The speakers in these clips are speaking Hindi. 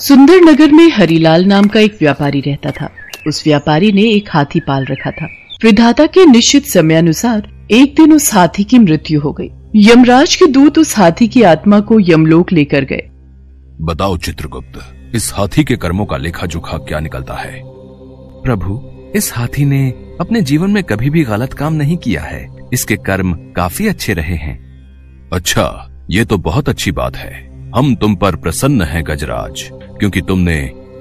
सुंदर नगर में हरिलाल नाम का एक व्यापारी रहता था। उस व्यापारी ने एक हाथी पाल रखा था। विधाता के निश्चित समयानुसार एक दिन उस हाथी की मृत्यु हो गई। यमराज के दूत उस हाथी की आत्मा को यमलोक लेकर गए। बताओ चित्रगुप्त, इस हाथी के कर्मों का लेखा जोखा क्या निकलता है? प्रभु, इस हाथी ने अपने जीवन में कभी भी गलत काम नहीं किया है। इसके कर्म काफी अच्छे रहे हैं। अच्छा, ये तो बहुत अच्छी बात है। हम तुम पर प्रसन्न हैं गजराज, क्योंकि तुमने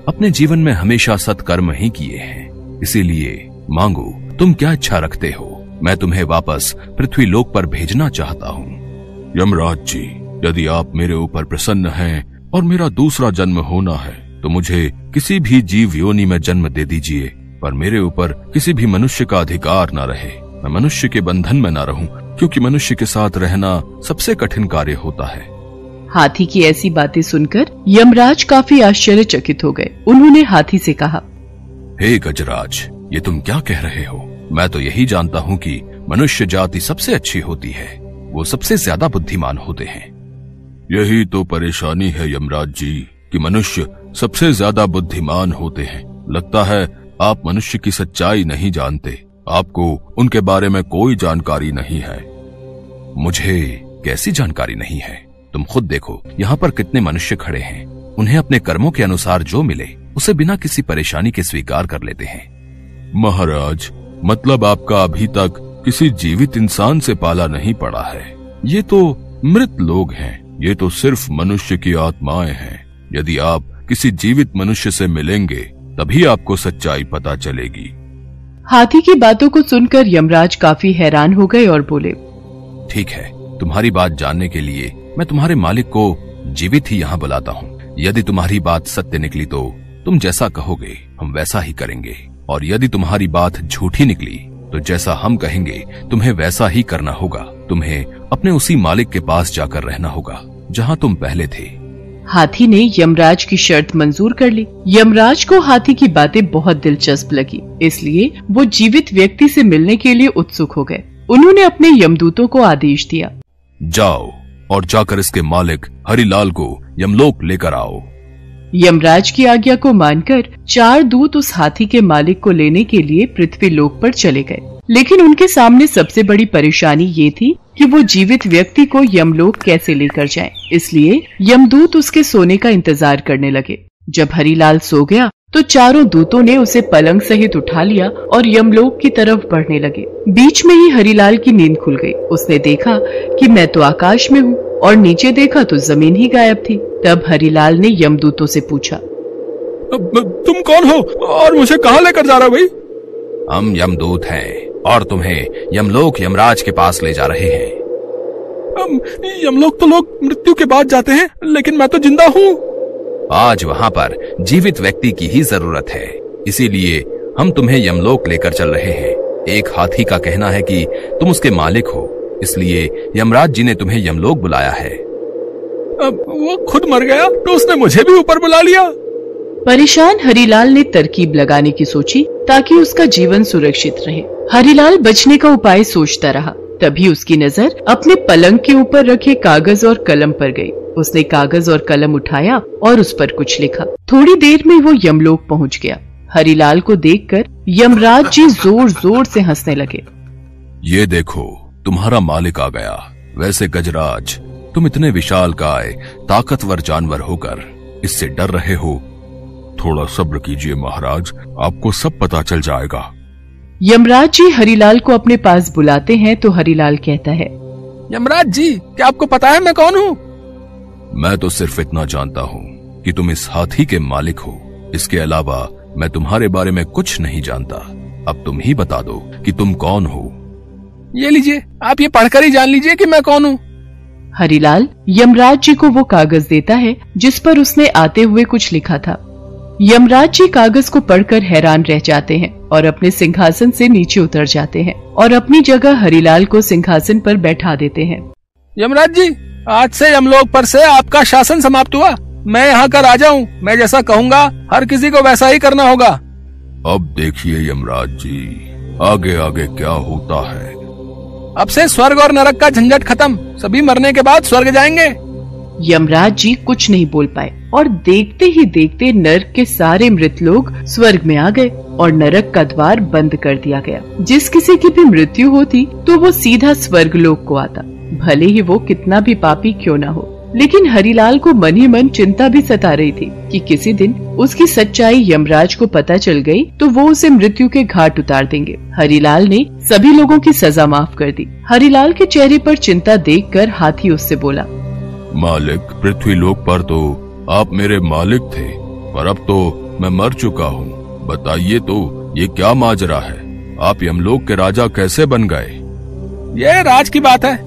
अपने जीवन में हमेशा सत्कर्म ही किए हैं। इसीलिए मांगो, तुम क्या इच्छा रखते हो? मैं तुम्हें वापस पृथ्वी लोक पर भेजना चाहता हूँ। यमराज जी, यदि आप मेरे ऊपर प्रसन्न हैं और मेरा दूसरा जन्म होना है तो मुझे किसी भी जीव योनि में जन्म दे दीजिए, पर मेरे ऊपर किसी भी मनुष्य का अधिकार न रहे। मैं मनुष्य के बंधन में न रहूं, क्योंकि मनुष्य के साथ रहना सबसे कठिन कार्य होता है। हाथी की ऐसी बातें सुनकर यमराज काफी आश्चर्यचकित हो गए। उन्होंने हाथी से कहा, हे गजराज, ये तुम क्या कह रहे हो? मैं तो यही जानता हूँ कि मनुष्य जाति सबसे अच्छी होती है, वो सबसे ज्यादा बुद्धिमान होते हैं। यही तो परेशानी है यमराज जी, कि मनुष्य सबसे ज्यादा बुद्धिमान होते हैं। लगता है आप मनुष्य की सच्चाई नहीं जानते, आपको उनके बारे में कोई जानकारी नहीं है। मुझे कैसी जानकारी नहीं है? तुम खुद देखो, यहाँ पर कितने मनुष्य खड़े हैं। उन्हें अपने कर्मों के अनुसार जो मिले उसे बिना किसी परेशानी के स्वीकार कर लेते हैं। महाराज, मतलब आपका अभी तक किसी जीवित इंसान से पाला नहीं पड़ा है। ये तो मृत लोग हैं, ये तो सिर्फ मनुष्य की आत्माएं हैं। यदि आप किसी जीवित मनुष्य से मिलेंगे तभी आपको सच्चाई पता चलेगी। हाथी की बातों को सुनकर यमराज काफी हैरान हो गए और बोले, ठीक है, तुम्हारी बात जानने के लिए मैं तुम्हारे मालिक को जीवित ही यहाँ बुलाता हूँ। यदि तुम्हारी बात सत्य निकली तो तुम जैसा कहोगे हम वैसा ही करेंगे, और यदि तुम्हारी बात झूठी निकली तो जैसा हम कहेंगे तुम्हें वैसा ही करना होगा। तुम्हें अपने उसी मालिक के पास जाकर रहना होगा जहाँ तुम पहले थे। हाथी ने यमराज की शर्त मंजूर कर ली। यमराज को हाथी की बातें बहुत दिलचस्प लगी, इसलिए वो जीवित व्यक्ति से मिलने के लिए उत्सुक हो गए। उन्होंने अपने यमदूतों को आदेश दिया, जाओ और जाकर इसके मालिक हरिलाल को यमलोक लेकर आओ। यमराज की आज्ञा को मानकर 4 दूत उस हाथी के मालिक को लेने के लिए पृथ्वी लोक पर चले गए। लेकिन उनके सामने सबसे बड़ी परेशानी ये थी कि वो जीवित व्यक्ति को यमलोक कैसे लेकर जाएं। इसलिए यमदूत उसके सोने का इंतजार करने लगे। जब हरिलाल सो गया तो चारों दूतों ने उसे पलंग सहित उठा लिया और यमलोक की तरफ बढ़ने लगे। बीच में ही हरिलाल की नींद खुल गई। उसने देखा कि मैं तो आकाश में हूँ, और नीचे देखा तो जमीन ही गायब थी। तब हरिलाल ने यमदूतों से पूछा, तुम कौन हो और मुझे कहाँ लेकर जा रहे हो भाई? हम यमदूत हैं और तुम्हें यमलोक यमराज के पास ले जा रहे हैं। यमलोक तो लोग मृत्यु के बाद जाते हैं, लेकिन मैं तो जिंदा हूँ। आज वहाँ पर जीवित व्यक्ति की ही जरूरत है, इसीलिए हम तुम्हें यमलोक लेकर चल रहे हैं। एक हाथी का कहना है कि तुम उसके मालिक हो, इसलिए यमराज जी ने तुम्हें यमलोक बुलाया है। अब वो खुद मर गया तो उसने मुझे भी ऊपर बुला लिया। परेशान हरिलाल ने तरकीब लगाने की सोची ताकि उसका जीवन सुरक्षित रहे। हरिलाल बचने का उपाय सोचता रहा। तभी उसकी नजर अपने पलंग के ऊपर रखे कागज और कलम पर गई। उसने कागज और कलम उठाया और उस पर कुछ लिखा। थोड़ी देर में वो यमलोक पहुंच गया। हरिलाल को देखकर यमराज जी जोर जोर से हंसने लगे। ये देखो, तुम्हारा मालिक आ गया। वैसे गजराज, तुम इतने विशालकाय ताकतवर जानवर होकर इससे डर रहे हो। थोड़ा सब्र कीजिए महाराज, आपको सब पता चल जाएगा। यमराज जी हरिलाल को अपने पास बुलाते हैं तो हरिलाल कहता है, यमराज जी, क्या आपको पता है मैं कौन हूँ? मैं तो सिर्फ इतना जानता हूँ कि तुम इस हाथी के मालिक हो। इसके अलावा मैं तुम्हारे बारे में कुछ नहीं जानता। अब तुम ही बता दो कि तुम कौन हो। ये लीजिए, आप ये पढ़कर ही जान लीजिए कि मैं कौन हूँ। हरिलाल यमराज जी को वो कागज देता है जिस पर उसने आते हुए कुछ लिखा था। यमराज जी कागज को पढ़कर हैरान रह जाते हैं और अपने सिंहासन से नीचे उतर जाते हैं और अपनी जगह हरिलाल को सिंहासन पर बैठा देते हैं। यमराज जी, आज से यमलोक पर से आपका शासन समाप्त हुआ। मैं यहाँ का राजा हूँ। मैं जैसा कहूँगा हर किसी को वैसा ही करना होगा। अब देखिए यमराज जी, आगे आगे क्या होता है। अब से स्वर्ग और नरक का झंझट खत्म। सभी मरने के बाद स्वर्ग जाएंगे। यमराज जी कुछ नहीं बोल पाए। और देखते ही देखते नरक के सारे मृत लोग स्वर्ग में आ गए और नरक का द्वार बंद कर दिया गया। जिस किसी की भी मृत्यु होती तो वो सीधा स्वर्ग लोक को आता, भले ही वो कितना भी पापी क्यों न हो। लेकिन हरिलाल को मन ही मन चिंता भी सता रही थी कि किसी दिन उसकी सच्चाई यमराज को पता चल गई तो वो उसे मृत्यु के घाट उतार देंगे। हरिलाल ने सभी लोगों की सजा माफ कर दी। हरिलाल के चेहरे पर चिंता देखकर हाथी उससे बोला, मालिक, पृथ्वी लोक पर तो आप मेरे मालिक थे, पर अब तो मैं मर चुका हूँ। बताइए तो ये क्या माजरा है? आप यमलोक के राजा कैसे बन गए? ये राज की बात है।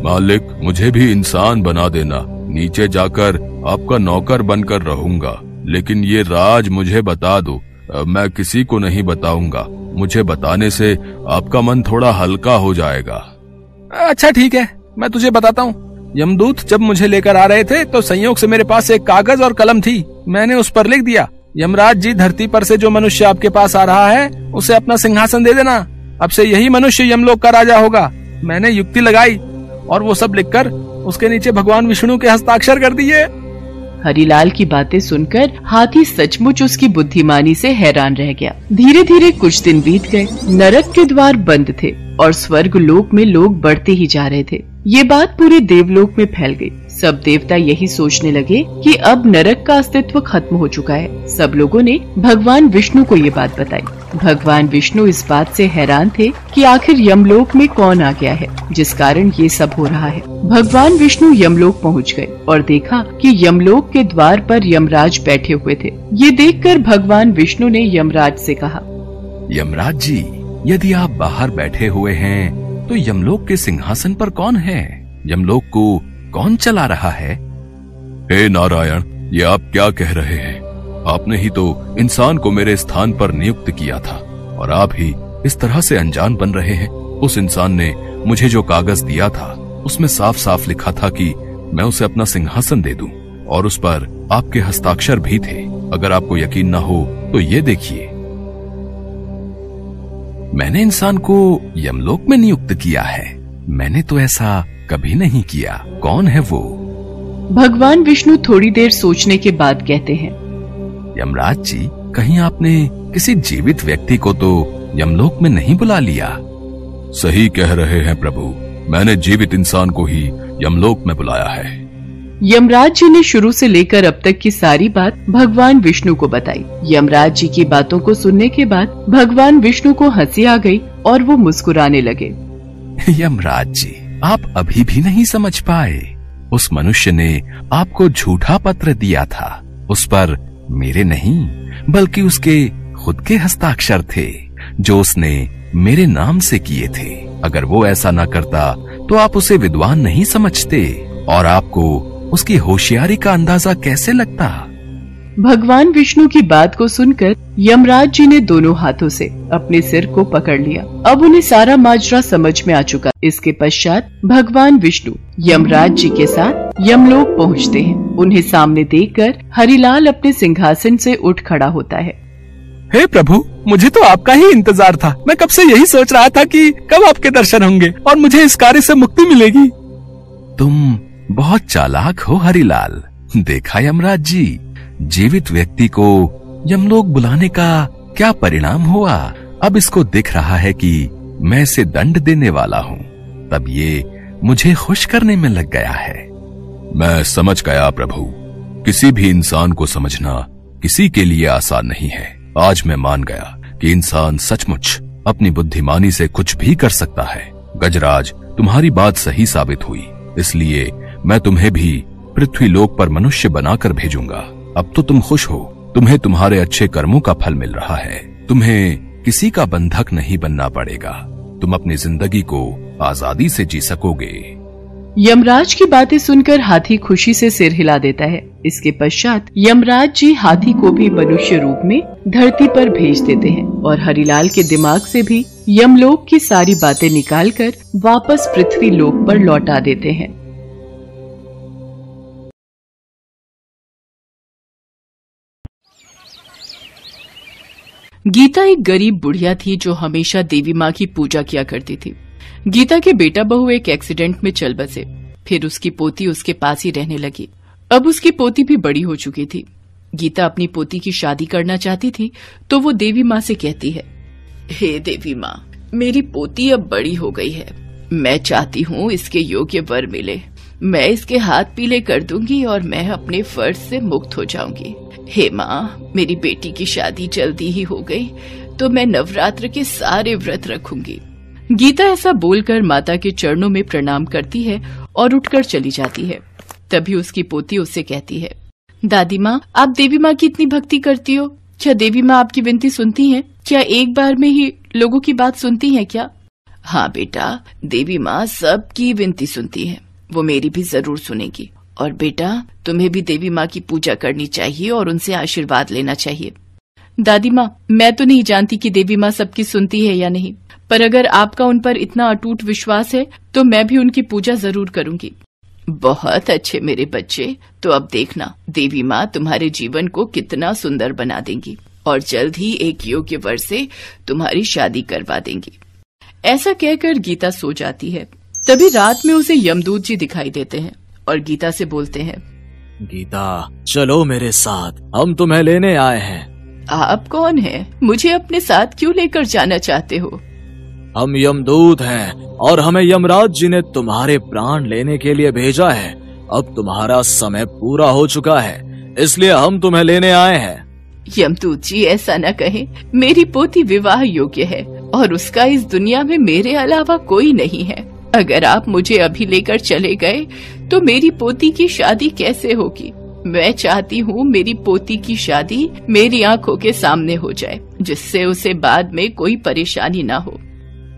मालिक, मुझे भी इंसान बना देना, नीचे जाकर आपका नौकर बनकर रहूंगा, लेकिन ये राज मुझे बता दो। मैं किसी को नहीं बताऊंगा, मुझे बताने से आपका मन थोड़ा हल्का हो जाएगा। अच्छा ठीक है, मैं तुझे बताता हूँ। यमदूत जब मुझे लेकर आ रहे थे तो संयोग से मेरे पास एक कागज और कलम थी। मैंने उस पर लिख दिया, यमराज जी, धरती पर से जो मनुष्य आपके पास आ रहा है उसे अपना सिंहासन दे देना, अब से यही मनुष्य यमलोक का राजा होगा। मैंने युक्ति लगाई और वो सब लिखकर उसके नीचे भगवान विष्णु के हस्ताक्षर कर दिए। हरिलाल की बातें सुनकर हाथी सचमुच उसकी बुद्धिमानी से हैरान रह गया। धीरे धीरे कुछ दिन बीत गए। नरक के द्वार बंद थे और स्वर्ग लोक में लोग बढ़ते ही जा रहे थे। ये बात पूरे देवलोक में फैल गई। सब देवता यही सोचने लगे कि अब नरक का अस्तित्व खत्म हो चुका है। सब लोगों ने भगवान विष्णु को ये बात बताई। भगवान विष्णु इस बात से हैरान थे कि आखिर यमलोक में कौन आ गया है जिस कारण ये सब हो रहा है। भगवान विष्णु यमलोक पहुंच गए और देखा कि यमलोक के द्वार पर यमराज बैठे हुए थे। ये देखकर भगवान विष्णु ने यमराज से कहा, यमराज जी, यदि आप बाहर बैठे हुए हैं तो यमलोक के सिंहासन पर कौन है? यमलोक को कौन चला रहा है? हे नारायण, ये आप क्या कह रहे हैं? आपने ही तो इंसान को मेरे स्थान पर नियुक्त किया था और आप ही इस तरह से अनजान बन रहे हैं। उस इंसान ने मुझे जो कागज दिया था उसमें साफ साफ लिखा था कि मैं उसे अपना सिंहासन दे दूं और उस पर आपके हस्ताक्षर भी थे। अगर आपको यकीन न हो तो ये देखिए, मैंने इंसान को यमलोक में नियुक्त किया है। मैंने तो ऐसा कभी नहीं किया। कौन है वो? भगवान विष्णु थोड़ी देर सोचने के बाद कहते हैं, यमराज जी, कहीं आपने किसी जीवित व्यक्ति को तो यमलोक में नहीं बुला लिया? सही कह रहे हैं प्रभु, मैंने जीवित इंसान को ही यमलोक में बुलाया है। यमराज जी ने शुरू से लेकर अब तक की सारी बात भगवान विष्णु को बताई। यमराज जी की बातों को सुनने के बाद भगवान विष्णु को हंसी आ गई और वो मुस्कुराने लगे। यमराज जी, आप अभी भी नहीं समझ पाए। उस मनुष्य ने आपको झूठा पत्र दिया था। उस पर मेरे नहीं बल्कि उसके खुद के हस्ताक्षर थे जो उसने मेरे नाम से किए थे। अगर वो ऐसा न करता तो आप उसे विद्वान नहीं समझते और आपको उसकी होशियारी का अंदाजा कैसे लगता? भगवान विष्णु की बात को सुनकर यमराज जी ने दोनों हाथों से अपने सिर को पकड़ लिया। अब उन्हें सारा माजरा समझ में आ चुका। इसके पश्चात भगवान विष्णु यमराज जी के साथ यमलोक पहुंचते हैं। उन्हें सामने देखकर हरिलाल अपने सिंहासन से उठ खड़ा होता है। हे प्रभु, मुझे तो आपका ही इंतजार था। मैं कब से यही सोच रहा था कि कब आपके दर्शन होंगे और मुझे इस कार्य से मुक्ति मिलेगी। तुम बहुत चालाक हो हरिलाल। देखा यमराज जी, जीवित व्यक्ति को यमलोक बुलाने का क्या परिणाम हुआ। अब इसको दिख रहा है कि मैं इसे दंड देने वाला हूँ, तब ये मुझे खुश करने में लग गया है। मैं समझ गया प्रभु। किसी भी इंसान को समझना किसी के लिए आसान नहीं है। आज मैं मान गया कि इंसान सचमुच अपनी बुद्धिमानी से कुछ भी कर सकता है। गजराज, तुम्हारी बात सही साबित हुई, इसलिए मैं तुम्हें भी पृथ्वी लोक पर मनुष्य बनाकर भेजूंगा। अब तो तुम खुश हो। तुम्हें तुम्हारे अच्छे कर्मों का फल मिल रहा है। तुम्हें किसी का बंधक नहीं बनना पड़ेगा। तुम अपनी जिंदगी को आजादी से जी सकोगे। यमराज की बातें सुनकर हाथी खुशी से सिर हिला देता है। इसके पश्चात यमराज जी हाथी को भी मनुष्य रूप में धरती पर भेज देते हैं और हरिलाल के दिमाग से भी यमलोक की सारी बातें निकालकर वापस पृथ्वी लोक पर लौटा देते हैं। गीता एक गरीब बुढ़िया थी जो हमेशा देवी माँ की पूजा किया करती थी। गीता के बेटा बहू एक एक्सीडेंट में चल बसे। फिर उसकी पोती उसके पास ही रहने लगी। अब उसकी पोती भी बड़ी हो चुकी थी। गीता अपनी पोती की शादी करना चाहती थी तो वो देवी माँ से कहती है, हे देवी माँ, मेरी पोती अब बड़ी हो गई है। मैं चाहती हूँ इसके योग्य वर मिले। मैं इसके हाथ पीले कर दूंगी और मैं अपने फर्ज से मुक्त हो जाऊंगी। हे माँ, मेरी बेटी की शादी जल्दी ही हो गई तो मैं नवरात्र के सारे व्रत रखूंगी। गीता ऐसा बोलकर माता के चरणों में प्रणाम करती है और उठकर चली जाती है। तभी उसकी पोती उससे कहती है, दादी माँ, आप देवी माँ की इतनी भक्ति करती हो, क्या देवी माँ आपकी विनती सुनती हैं? क्या एक बार में ही लोगों की बात सुनती हैं क्या? हाँ बेटा, देवी माँ सबकी विनती सुनती है, वो मेरी भी जरूर सुनेगी। और बेटा, तुम्हें भी देवी माँ की पूजा करनी चाहिए और उनसे आशीर्वाद लेना चाहिए। दादी माँ, मैं तो नहीं जानती कि देवी माँ सबकी सुनती है या नहीं, पर अगर आपका उन पर इतना अटूट विश्वास है तो मैं भी उनकी पूजा जरूर करूंगी। बहुत अच्छे मेरे बच्चे, तो अब देखना देवी माँ तुम्हारे जीवन को कितना सुंदर बना देंगी और जल्द ही एक योग्य वर से तुम्हारी शादी करवा देंगी। ऐसा कहकर गीता सो जाती है। तभी रात में उसे यमदूत जी दिखाई देते हैं और गीता से बोलते हैं, गीता, चलो मेरे साथ, हम तुम्हें लेने आए हैं। आप कौन हैं? मुझे अपने साथ क्यों लेकर जाना चाहते हो? हम यमदूत हैं और हमें यमराज जी ने तुम्हारे प्राण लेने के लिए भेजा है। अब तुम्हारा समय पूरा हो चुका है, इसलिए हम तुम्हें लेने आए हैं। यमदूत जी, ऐसा न कहें। मेरी पोती विवाह योग्य है और उसका इस दुनिया में मेरे अलावा कोई नहीं है। अगर आप मुझे अभी लेकर चले गए तो मेरी पोती की शादी कैसे होगी? मैं चाहती हूँ मेरी पोती की शादी मेरी आंखों के सामने हो जाए, जिससे उसे बाद में कोई परेशानी ना हो।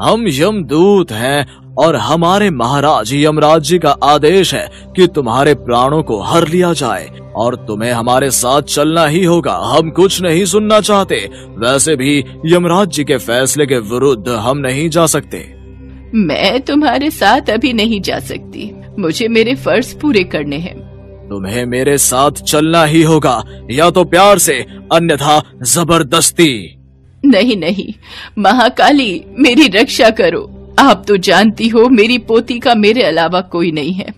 हम यमदूत हैं और हमारे महाराज यमराज जी का आदेश है कि तुम्हारे प्राणों को हर लिया जाए और तुम्हें हमारे साथ चलना ही होगा। हम कुछ नहीं सुनना चाहते। वैसे भी यमराज जी के फैसले के विरुद्ध हम नहीं जा सकते। मैं तुम्हारे साथ अभी नहीं जा सकती, मुझे मेरे फर्ज पूरे करने हैं। तुम्हें मेरे साथ चलना ही होगा, या तो प्यार से, अन्यथा जबरदस्ती। नहीं नहीं, महाकाली, मेरी रक्षा करो। आप तो जानती हो मेरी पोती का मेरे अलावा कोई नहीं है।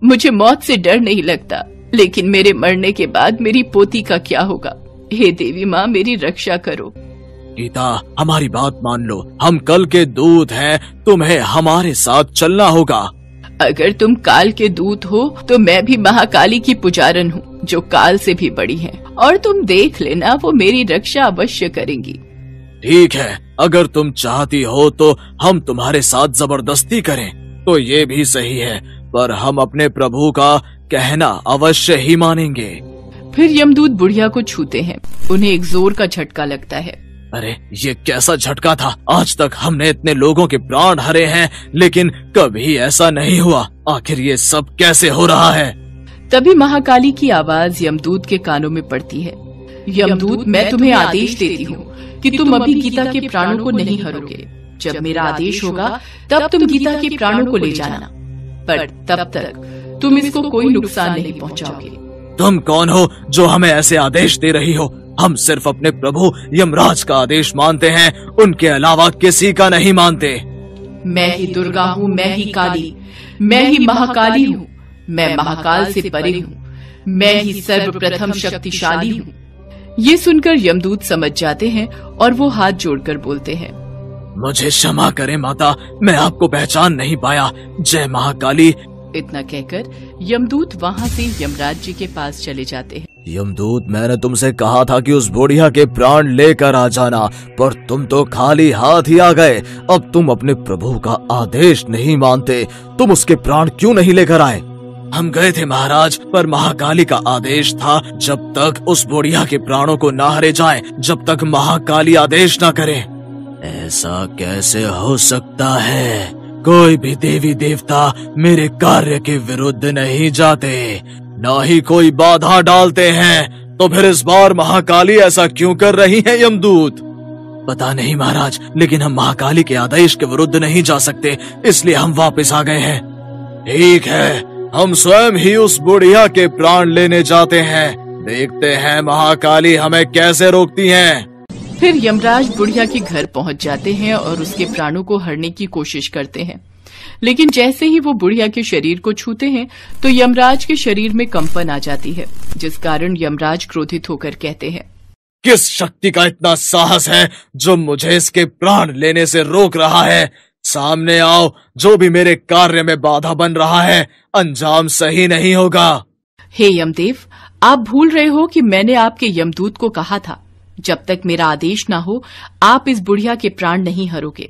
मुझे मौत से डर नहीं लगता, लेकिन मेरे मरने के बाद मेरी पोती का क्या होगा? हे देवी माँ, मेरी रक्षा करो। गीता, हमारी बात मान लो, हम कल के दूत हैं, तुम्हें हमारे साथ चलना होगा। अगर तुम काल के दूत हो तो मैं भी महाकाली की पुजारन हूँ, जो काल से भी बड़ी है, और तुम देख लेना वो मेरी रक्षा अवश्य करेंगी। ठीक है, अगर तुम चाहती हो तो हम तुम्हारे साथ जबरदस्ती करें तो ये भी सही है, पर हम अपने प्रभु का कहना अवश्य ही मानेंगे। फिर यमदूत बुढ़िया को छूते हैं। उन्हें एक जोर का झटका लगता है। अरे, ये कैसा झटका था? आज तक हमने इतने लोगों के प्राण हरे हैं, लेकिन कभी ऐसा नहीं हुआ। आखिर ये सब कैसे हो रहा है? तभी महाकाली की आवाज यमदूत के कानों में पड़ती है। यमदूत, मैं तुम्हें आदेश देती हूँ कि तुम अभी गीता के प्राणों को नहीं हरोगे। जब मेरा आदेश होगा तब तुम गीता के प्राणों को ले जाना, पर तब तक तुम इसको कोई नुकसान नहीं पहुँचाओगे। तुम कौन हो जो हमें ऐसे आदेश दे रही हो? हम सिर्फ अपने प्रभु यमराज का आदेश मानते हैं, उनके अलावा किसी का नहीं मानते। मैं ही दुर्गा हूँ, मैं ही काली, मैं ही महाकाली हूँ। मैं महाकाल से परे हूँ, मैं ही सर्वप्रथम शक्तिशाली हूँ। ये सुनकर यमदूत समझ जाते हैं और वो हाथ जोड़कर बोलते हैं, मुझे क्षमा करें माता, मैं आपको पहचान नहीं पाया। जय महाकाली। इतना कहकर यमदूत वहाँ से यमराज जी के पास चले जाते हैं। यमदूत, मैंने तुमसे कहा था कि उस बुढ़िया के प्राण लेकर आ जाना, पर तुम तो खाली हाथ ही आ गए। अब तुम अपने प्रभु का आदेश नहीं मानते, तुम उसके प्राण क्यों नहीं लेकर आए? हम गए थे महाराज, पर महाकाली का आदेश था जब तक उस बुढ़िया के प्राणों को ना हरे जाए, जब तक महाकाली आदेश ना करे। ऐसा कैसे हो सकता है? कोई भी देवी देवता मेरे कार्य के विरुद्ध नहीं जाते, न ही कोई बाधा डालते हैं। तो फिर इस बार महाकाली ऐसा क्यों कर रही है यमदूत? पता नहीं महाराज, लेकिन हम महाकाली के आदेश के विरुद्ध नहीं जा सकते, इसलिए हम वापस आ गए हैं। ठीक है, हम स्वयं ही उस बुढ़िया के प्राण लेने जाते हैं। देखते हैं महाकाली हमें कैसे रोकती हैं। फिर यमराज बुढ़िया के घर पहुंच जाते हैं और उसके प्राणों को हरने की कोशिश करते हैं, लेकिन जैसे ही वो बुढ़िया के शरीर को छूते हैं तो यमराज के शरीर में कंपन आ जाती है, जिस कारण यमराज क्रोधित होकर कहते हैं, किस शक्ति का इतना साहस है जो मुझे इसके प्राण लेने से रोक रहा है? सामने आओ, जो भी मेरे कार्य में बाधा बन रहा है अंजाम सही नहीं होगा। हे यमदेव, आप भूल रहे हो कि मैंने आपके यमदूत को कहा था, जब तक मेरा आदेश ना हो आप इस बुढ़िया के प्राण नहीं हरोगे।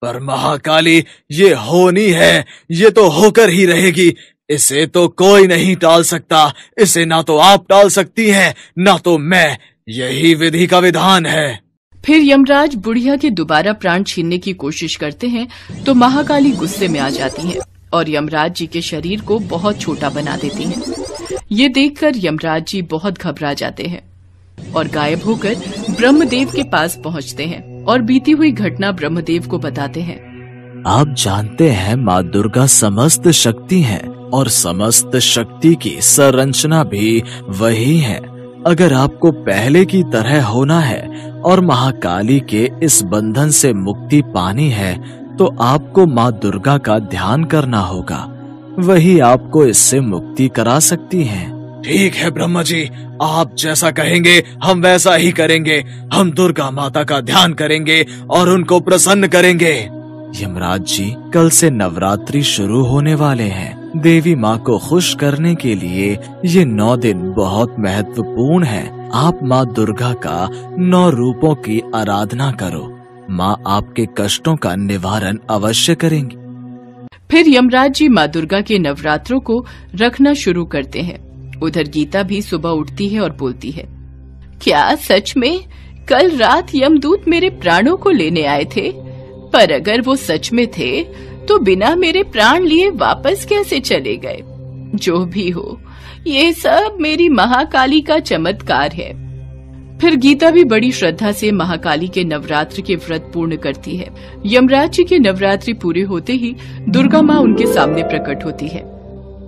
पर महाकाली, ये होनी है, ये तो होकर ही रहेगी। इसे तो कोई नहीं टाल सकता। इसे ना तो आप टाल सकती हैं, ना तो मैं। यही विधि का विधान है। फिर यमराज बुढ़िया के दोबारा प्राण छीनने की कोशिश करते हैं तो महाकाली गुस्से में आ जाती हैं और यमराज जी के शरीर को बहुत छोटा बना देती हैं। ये देखकर यमराज जी बहुत घबरा जाते हैं और गायब होकर ब्रह्मदेव के पास पहुंचते हैं और बीती हुई घटना ब्रह्मदेव को बताते हैं। आप जानते हैं माँ दुर्गा समस्त शक्ति हैं और समस्त शक्ति की संरचना भी वही है। अगर आपको पहले की तरह होना है और महाकाली के इस बंधन से मुक्ति पानी है तो आपको माँ दुर्गा का ध्यान करना होगा। वही आपको इससे मुक्ति करा सकती हैं। ठीक है ब्रह्मा जी, आप जैसा कहेंगे हम वैसा ही करेंगे। हम दुर्गा माता का ध्यान करेंगे और उनको प्रसन्न करेंगे। यमराज जी, कल से नवरात्रि शुरू होने वाले हैं। देवी माँ को खुश करने के लिए ये 9 दिन बहुत महत्वपूर्ण है। आप माँ दुर्गा का 9 रूपों की आराधना करो। माँ आपके कष्टों का निवारण अवश्य करेंगी। फिर यमराज जी माँ दुर्गा के नवरात्रों को रखना शुरू करते हैं। उधर गीता भी सुबह उठती है और बोलती है, क्या सच में कल रात यमदूत मेरे प्राणों को लेने आए थे? पर अगर वो सच में थे तो बिना मेरे प्राण लिए वापस कैसे चले गए? जो भी हो, ये सब मेरी महाकाली का चमत्कार है। फिर गीता भी बड़ी श्रद्धा से महाकाली के नवरात्र के व्रत पूर्ण करती है। यमराज जी के नवरात्रि पूरे होते ही दुर्गा माँ उनके सामने प्रकट होती है।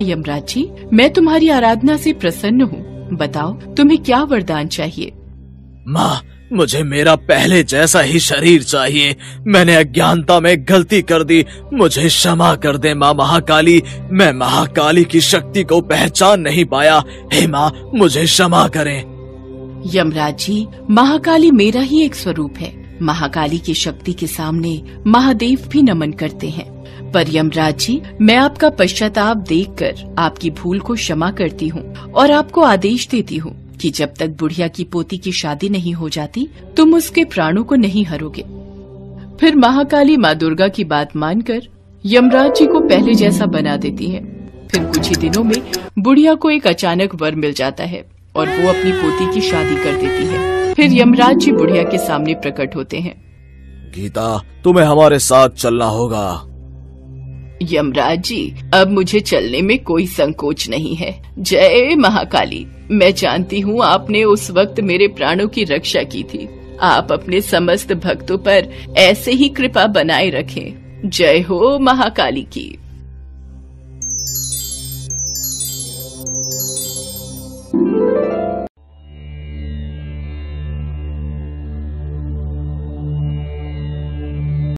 यमराज जी, मैं तुम्हारी आराधना से प्रसन्न हूँ। बताओ तुम्हें क्या वरदान चाहिए? माँ, मुझे मेरा पहले जैसा ही शरीर चाहिए। मैंने अज्ञानता में गलती कर दी, मुझे क्षमा कर दे माँ महाकाली। मैं महाकाली की शक्ति को पहचान नहीं पाया। हे माँ, मुझे क्षमा करें। यमराज जी, महाकाली मेरा ही एक स्वरूप है। महाकाली की शक्ति के सामने महादेव भी नमन करते हैं। पर यमराज जी, मैं आपका पश्चाताप देखकर आपकी भूल को क्षमा करती हूँ और आपको आदेश देती हूँ कि जब तक बुढ़िया की पोती की शादी नहीं हो जाती तुम उसके प्राणों को नहीं हरोगे। फिर महाकाली माँ दुर्गा की बात मानकर यमराज जी को पहले जैसा बना देती है। फिर कुछ ही दिनों में बुढ़िया को एक अचानक वर मिल जाता है और वो अपनी पोती की शादी कर देती है। फिर यमराज जी बुढ़िया के सामने प्रकट होते हैं। गीता, तुम्हें हमारे साथ चलना होगा। यमराज जी, अब मुझे चलने में कोई संकोच नहीं है। जय महाकाली। मैं जानती हूँ आपने उस वक्त मेरे प्राणों की रक्षा की थी। आप अपने समस्त भक्तों पर ऐसे ही कृपा बनाए रखें। जय हो महाकाली की।